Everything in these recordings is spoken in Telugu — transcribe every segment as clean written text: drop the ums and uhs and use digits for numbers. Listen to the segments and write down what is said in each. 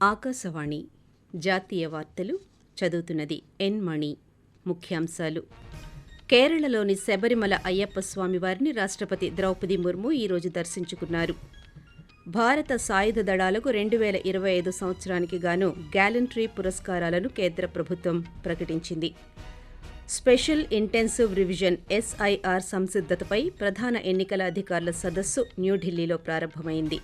ఆకాశవాణి జాతీయ వార్తలు చదువుతున్నది ఎన్ మణి. ముఖ్యాంశాలు. కేరళలోని శబరిమల అయ్యప్ప స్వామివారిని రాష్ట్రపతి ద్రౌపది ముర్ము ఈరోజు దర్శించుకున్నారు. భారత సాయుధ దళాలకు 2025 సంవత్సరానికి గాను గ్యాలంట్రీ పురస్కారాలను కేంద్ర ప్రభుత్వం ప్రకటించింది. స్పెషల్ ఇంటెన్సివ్ రివిజన్ SIR సంసిద్ధతపై ప్రధాన ఎన్నికల అధికారుల సదస్సు న్యూఢిల్లీలో ప్రారంభమైంది.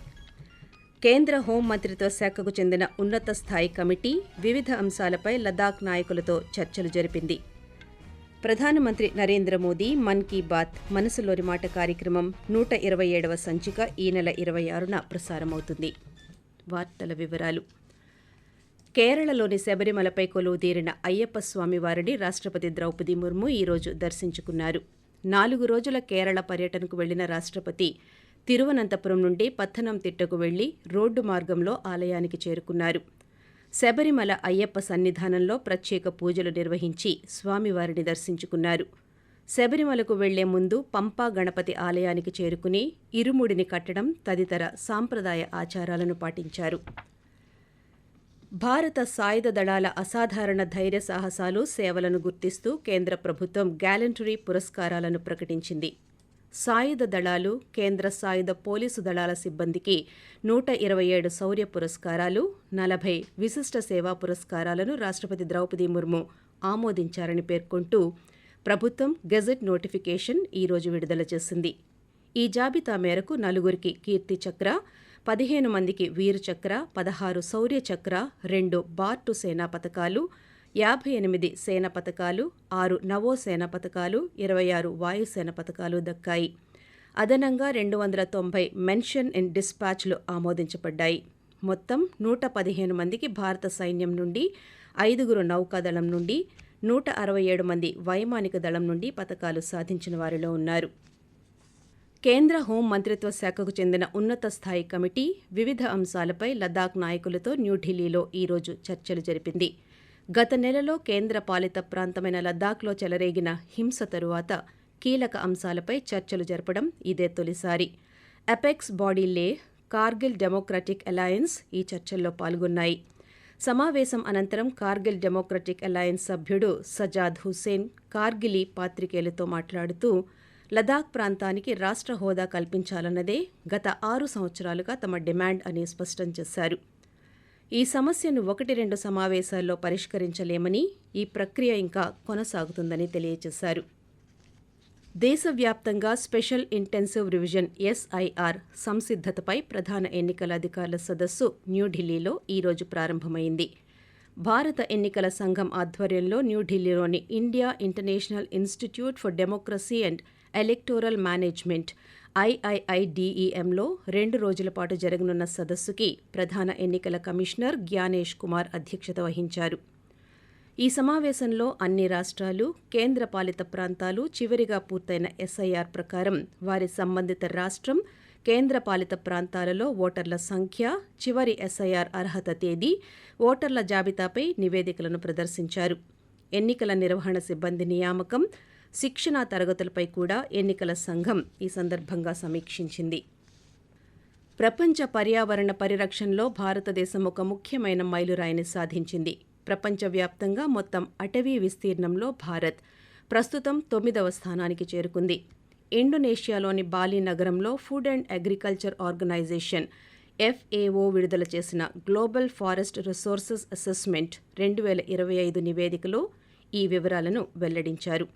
కేంద్ర హోంమంత్రిత్వ శాఖకు చెందిన ఉన్నత స్థాయి కమిటీ వివిధ అంశాలపై లదాఖ్ నాయకులతో చర్చలు జరిపింది. ప్రధానమంత్రి నరేంద్ర మోదీ మన్ కీ బాత్ మనసులోని మాట కార్యక్రమం 127వ సంచిక ఈ నెల 26న ప్రసారమవుతుంది. వార్తల వివరాలు. కేరళలోని శబరిమలపై కొలువుదీరిన అయ్యప్ప స్వామివారిని రాష్ట్రపతి ద్రౌపది ముర్ము ఈరోజు దర్శించుకున్నారు. 4 రోజుల కేరళ పర్యటనకు వెళ్లిన రాష్ట్రపతి తిరువనంతపురం నుండి పత్తనంతిట్టకు వెళ్లి రోడ్డు మార్గంలో ఆలయానికి చేరుకున్నారు. శబరిమల అయ్యప్ప సన్నిధానంలో ప్రత్యేక పూజలు నిర్వహించి స్వామివారిని దర్శించుకున్నారు. శబరిమలకు వెళ్లే ముందు పంపా గణపతి ఆలయానికి చేరుకుని ఇరుముడిని కట్టడం తదితర సాంప్రదాయ ఆచారాలను పాటించారు. భారత సాయుధ దళాల అసాధారణ ధైర్య సాహసాలు, సేవలను గుర్తిస్తూ కేంద్ర ప్రభుత్వం గ్యాలంటరీ పురస్కారాలను ప్రకటించింది. సాయుధ దళాలు, కేంద్ర సాయుధ పోలీసు దళాల సిబ్బందికి 127 శౌర్య పురస్కారాలు, 40 విశిష్ట సేవా పురస్కారాలను రాష్ట్రపతి ద్రౌపది ముర్ము ఆమోదించారని పేర్కొంటూ ప్రభుత్వం గెజెట్ నోటిఫికేషన్ ఈరోజు విడుదల చేసింది. ఈ జాబితా మేరకు 4 కీర్తి చక్ర, 15 మందికి వీరు చక్ర, 16 శౌర్య చక్ర, 2 బార్టు సేనా పతకాలు, 58 సేన పతకాలు, 6 నవోసేన పతకాలు, 26 వాయుసేన పతకాలు దక్కాయి. అదనంగా 290 మెన్షన్ ఇన్ డిస్పాచ్లు ఆమోదించబడ్డాయి. మొత్తం 115 మందికి భారత సైన్యం నుండి, 5 నౌకాదళం నుండి, 167 మంది వైమానిక దళం నుండి పతకాలు సాధించిన వారిలో ఉన్నారు. కేంద్ర హోం మంత్రిత్వ శాఖకు చెందిన ఉన్నత స్థాయి కమిటీ వివిధ అంశాలపై లదాఖ్ నాయకులతో న్యూఢిల్లీలో ఈరోజు చర్చలు జరిపింది. గత నెలలో కేంద్ర పాలిత ప్రాంతమైన లద్దాఖ్లో చెలరేగిన హింస తరువాత కీలక అంశాలపై చర్చలు జరపడం ఇదే తొలిసారి. Apex body Leh, Kargil democratic alliance ఈ చర్చల్లో పాల్గొన్నాయి. సమావేశం అనంతరం కార్గిల్ డెమోక్రటిక్ అలయన్స్ సభ్యుడు సజాద్ హుస్సేన్ కార్గిలీ పాత్రికేయులతో మాట్లాడుతూ లదాఖ్ ప్రాంతానికి రాష్ట్ర హోదా కల్పించాలన్నదే గత 6 సంవత్సరాలుగా తమ డిమాండ్ అని స్పష్టం చేశారు. ఈ సమస్యను 1-2 సమావేశాల్లో పరిష్కరించలేమని, ఈ ప్రక్రియ ఇంకా కొనసాగుతుందని తెలియజేశారు. దేశవ్యాప్తంగా స్పెషల్ ఇంటెన్సివ్ రివిజన్ SIR సంసిద్ధతపై ప్రధాన ఎన్నికల అధికారుల సదస్సు న్యూఢిల్లీలో ఈరోజు ప్రారంభమైంది. భారత ఎన్నికల సంఘం ఆధ్వర్యంలో న్యూఢిల్లీలోని India International Institute for Democracy and Electoral Management IIIDEMలో 2 రోజుల పాటు జరగనున్న సదస్సుకి ప్రధాన ఎన్నికల కమిషనర్ జ్ఞానేష్ కుమార్ అధ్యక్షత వహించారు. ఈ సమావేశంలో అన్ని రాష్ట్రాలు, కేంద్ర పాలిత ప్రాంతాలు చివరిగా పూర్తయిన SIR ప్రకారం వారి సంబంధిత రాష్ట్రం, కేంద్ర పాలిత ప్రాంతాలలో ఓటర్ల సంఖ్య, చివరి SIR అర్హత తేదీ, ఓటర్ల జాబితాపై నివేదికలను ప్రదర్శించారు. ఎన్నికల నిర్వహణ సిబ్బంది నియామకం, శిక్షణా తరగతులపై కూడా ఎన్నికల సంఘం ఈ సందర్భంగా సమీక్షించింది. ప్రపంచ పర్యావరణ పరిరక్షణలో భారతదేశం ఒక ముఖ్యమైన మైలురాయిని సాధించింది. ప్రపంచవ్యాప్తంగా మొత్తం అటవీ విస్తీర్ణంలో భారత్ ప్రస్తుతం 9వ స్థానానికి చేరుకుంది. ఇండోనేషియాలోని బాలి నగరంలో food and agriculture organization FAO విడుదల చేసిన గ్లోబల్ ఫారెస్ట్ రిసోర్సెస్ అసెస్మెంట్ 2025 నివేదికలో ఈ వివరాలను వెల్లడించారు.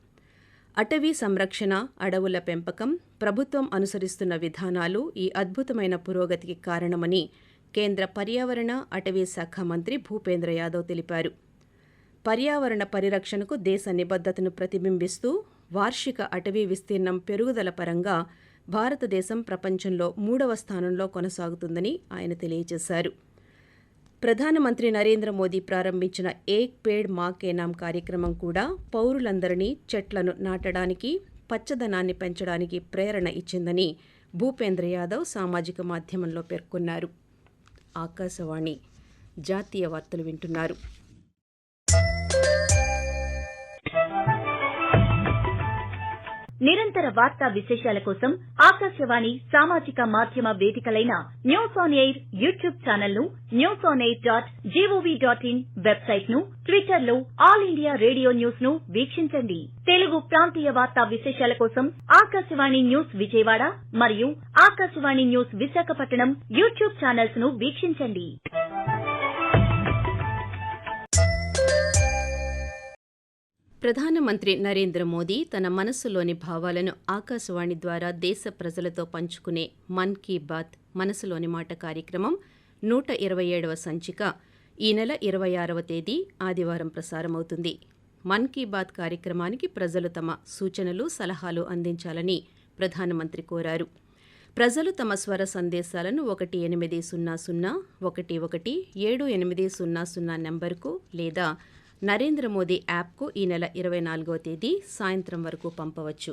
అటవీ సంరక్షణ, అడవుల పెంపకం, ప్రభుత్వం అనుసరిస్తున్న విధానాలు ఈ అద్భుతమైన పురోగతికి కారణమని కేంద్ర పర్యావరణ, అటవీ శాఖ మంత్రి భూపేంద్ర యాదవ్ తెలిపారు. పర్యావరణ పరిరక్షణకు దేశ నిబద్ధతను ప్రతిబింబిస్తూ వార్షిక అటవీ విస్తీర్ణం పెరుగుదల పరంగా భారతదేశం ప్రపంచంలో 3వ స్థానంలో కొనసాగుతుందని ఆయన తెలియజేశారు. ప్రధానమంత్రి నరేంద్ర మోదీ ప్రారంభించిన ఏక్ పేడ్ మా కే నామ్ కార్యక్రమం కూడా పౌరులందరినీ చెట్లను నాటడానికి, పచ్చదనాన్ని పెంచడానికి ప్రేరణ ఇచ్చిందని భూపేంద్ర యాదవ్ సామాజిక మాధ్యమంలో పేర్కొన్నారు. ఆకాశవాణి జాతీయ వార్తలు వింటున్నారు. నిరంతర వార్తా విశేషాల కోసం ఆకాశవాణి సామాజిక మాధ్యమ వేదికలైన news on air YouTube channel ను, newsonair.gov.in వెబ్సైట్ ను, ట్విట్టర్ లో ఆల్ ఇండియా రేడియో న్యూస్ ను వీక్షించండి. తెలుగు ప్రాంతీయ వార్తా విశేషాల కోసం ఆకాశవాణి న్యూస్ విజయవాడ మరియు Akashvani news Visakhapatnam YouTube channels ను వీక్షించండి. ప్రధానమంత్రి నరేంద్ర మోదీ తన మనస్సులోని భావాలను ఆకాశవాణి ద్వారా దేశ ప్రజలతో పంచుకునే మన్ కీ బాత్ మనసులోని మాట కార్యక్రమం 127వ సంచిక ఈ నెల 26వ తేదీ ఆదివారం ప్రసారమవుతుంది. మన్ కీ బాత్ కార్యక్రమానికి ప్రజలు తమ సూచనలు, సలహాలు అందించాలని ప్రధానమంత్రి కోరారు. ప్రజలు తమ స్వర సందేశాలను 1800-11-7800 నంబరుకు లేదా నరేంద్ర మోదీ యాప్కు ఈ నెల 24వ తేదీ సాయంత్రం వరకు పంపవచ్చు.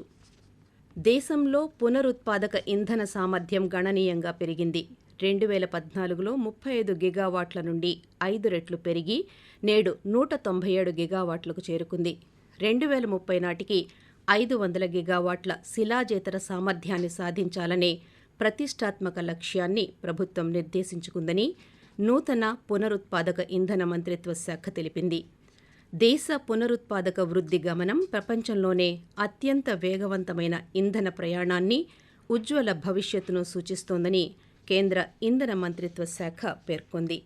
దేశంలో పునరుత్పాదక ఇంధన సామర్థ్యం గణనీయంగా పెరిగింది. 2014లో 35 గిగావాట్ల నుండి 5 రెట్లు పెరిగి నేడు 197 గిగావాట్లకు చేరుకుంది. 2030 నాటికి 500 గిగావాట్ల శిలాజేతర సామర్థ్యాన్ని సాధించాలనే ప్రతిష్టాత్మక లక్ష్యాన్ని ప్రభుత్వం నిర్దేశించుకుందని నూతన పునరుత్పాదక ఇంధన మంత్రిత్వ శాఖ తెలిపింది. దేశ పునరుత్పాదక వృద్ధి గమనం ప్రపంచంలోనే అత్యంత వేగవంతమైన ఇంధన ప్రయాణాన్ని, ఉజ్వల భవిష్యత్తును సూచిస్తోందని కేంద్ర ఇంధన మంత్రిత్వ శాఖ పేర్కొంది.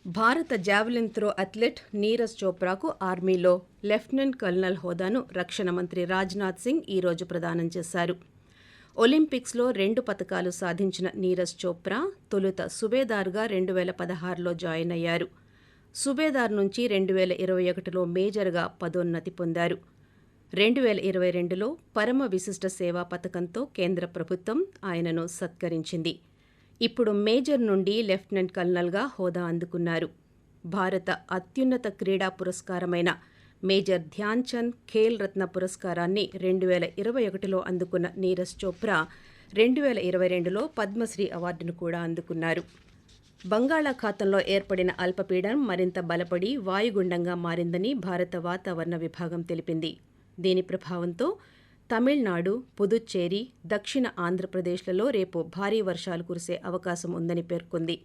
భారత జావెలిన్ త్రో అథ్లెట్ నీరజ్ చోప్రాకు ఆర్మీలో లెఫ్టినెంట్ కల్నల్ హోదాను రక్షణ మంత్రి రాజ్నాథ్ సింగ్ ఈరోజు ప్రదానం చేశారు. ఒలింపిక్స్లో 2 పతకాలు సాధించిన నీరజ్ చోప్రా తొలుత సుబేదార్గా 2016లో జాయిన్ అయ్యారు. సుబేదార్ నుంచి 2021లో మేజర్గా పదోన్నతి పొందారు. 2022లో పరమ విశిష్ట సేవా పథకంతో కేంద్ర ప్రభుత్వం ఆయనను సత్కరించింది. ఇప్పుడు మేజర్ నుండి లెఫ్టినెంట్ కల్నల్గా హోదా అందుకున్నారు. భారత అత్యున్నత క్రీడా పురస్కారమైన మేజర్ ధ్యాన్ చంద్ ఖేల్ రత్న పురస్కారాన్ని 2021లో అందుకున్న నీరజ్ చోప్రా 2022లో పద్మశ్రీ అవార్డును కూడా అందుకున్నారు. బంగాళాఖాతంలో ఏర్పడిన అల్పపీడనం మరింత బలపడి వాయుగుండంగా మారిందని భారత వాతావరణ విభాగం తెలిపింది. దీని ప్రభావంతో తమిళనాడు, పుదుచ్చేరి, దక్షిణ ఆంధ్రప్రదేశ్లలో రేపు భారీ వర్షాలు కురిసే అవకాశం ఉందని పేర్కొంది.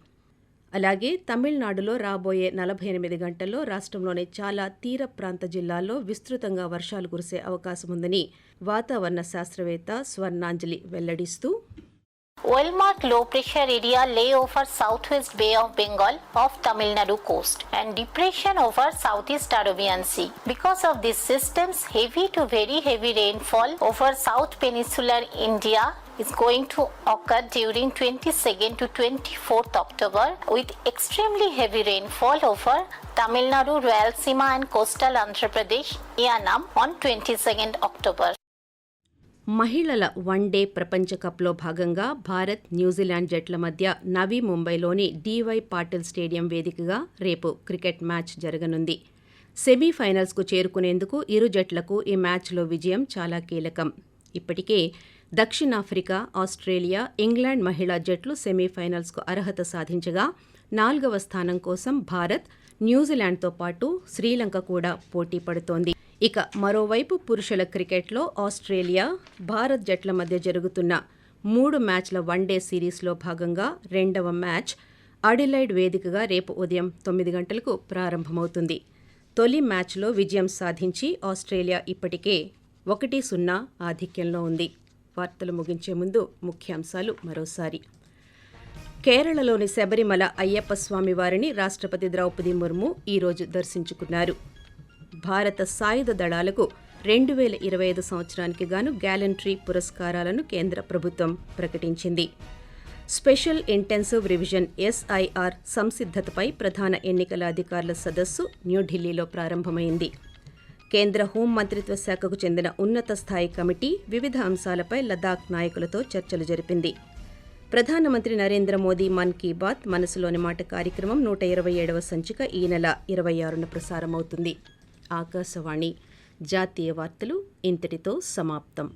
అలాగే తమిళనాడులో రాబోయే 48 గంటల్లో రాష్ట్రంలోని చాలా తీర ప్రాంత జిల్లాల్లో విస్తృతంగా వర్షాలు కురిసే అవకాశం ఉందని వాతావరణ శాస్త్రవేత్త స్వర్ణాంజలి వెల్లడిస్తూ, Well-marked low-pressure area lay over southwest Bay of Bengal of Tamil Nadu coast and depression over southeast Arabian Sea. Because of these systems, heavy to very heavy rainfall over South Peninsular India is going to occur during 22nd to 24th October with extremely heavy rainfall over Tamil Nadu, Rayalaseema and coastal Andhra Pradesh, Yanam on 22nd October. మహిళల వన్డే ప్రపంచ కప్లో భాగంగా భారత్, న్యూజిలాండ్ జట్ల మధ్య నవీ ముంబైలోని డీవై పాటిల్ స్టేడియం వేదికగా రేపు క్రికెట్ మ్యాచ్ జరగనుంది. సెమీఫైనల్స్కు చేరుకునేందుకు ఇరు జట్లకు ఈ మ్యాచ్లో విజయం చాలా కీలకం. ఇప్పటికే దక్షిణాఫ్రికా, ఆస్ట్రేలియా, ఇంగ్లాండ్ మహిళా జట్లు సెమీఫైనల్స్కు అర్హత సాధించగా 4వ స్థానం కోసం భారత్, న్యూజిలాండ్తో పాటు శ్రీలంక కూడా పోటీ పడుతోంది. ఇక మరోవైపు పురుషుల క్రికెట్లో ఆస్ట్రేలియా, భారత్ జట్ల మధ్య జరుగుతున్న 3 మ్యాచ్ల వన్డే సిరీస్లో భాగంగా 2వ మ్యాచ్ అడిలైడ్ వేదికగా రేపు ఉదయం 9 గంటలకు ప్రారంభమవుతుంది. తొలి మ్యాచ్లో విజయం సాధించి ఆస్ట్రేలియా ఇప్పటికే 1-0 ఆధిక్యంలో ఉంది. వార్తలు ముగించే ముందు ముఖ్యాంశాలు మరోసారి. కేరళలోని శబరిమల అయ్యప్ప స్వామి వారిని రాష్ట్రపతి ద్రౌపది ముర్ము ఈరోజు దర్శించుకున్నారు. భారత సాయుధ దళాలకు 2025 సంవత్సరానికి గాను గ్యాలంట్రీ పురస్కారాలను కేంద్ర ప్రభుత్వం ప్రకటించింది. స్పెషల్ ఇంటెన్సివ్ రివిజన్ SIR సంసిద్ధతపై ప్రధాన ఎన్నికల అధికారుల సదస్సు న్యూఢిల్లీలో ప్రారంభమైంది. కేంద్ర హోం మంత్రిత్వ శాఖకు చెందిన ఉన్నత స్థాయి కమిటీ వివిధ అంశాలపై లదాఖ్ నాయకులతో చర్చలు జరిపింది. ప్రధానమంత్రి నరేంద్ర మోదీ మన్ కీ బాత్ మనసులోని మాట కార్యక్రమం 127వ సంచిక ఈ నెల 26న ప్రసారమవుతుంది. ఆకాశవాణి జాతీయ వార్తలు ఇంతటితో సమాప్తం.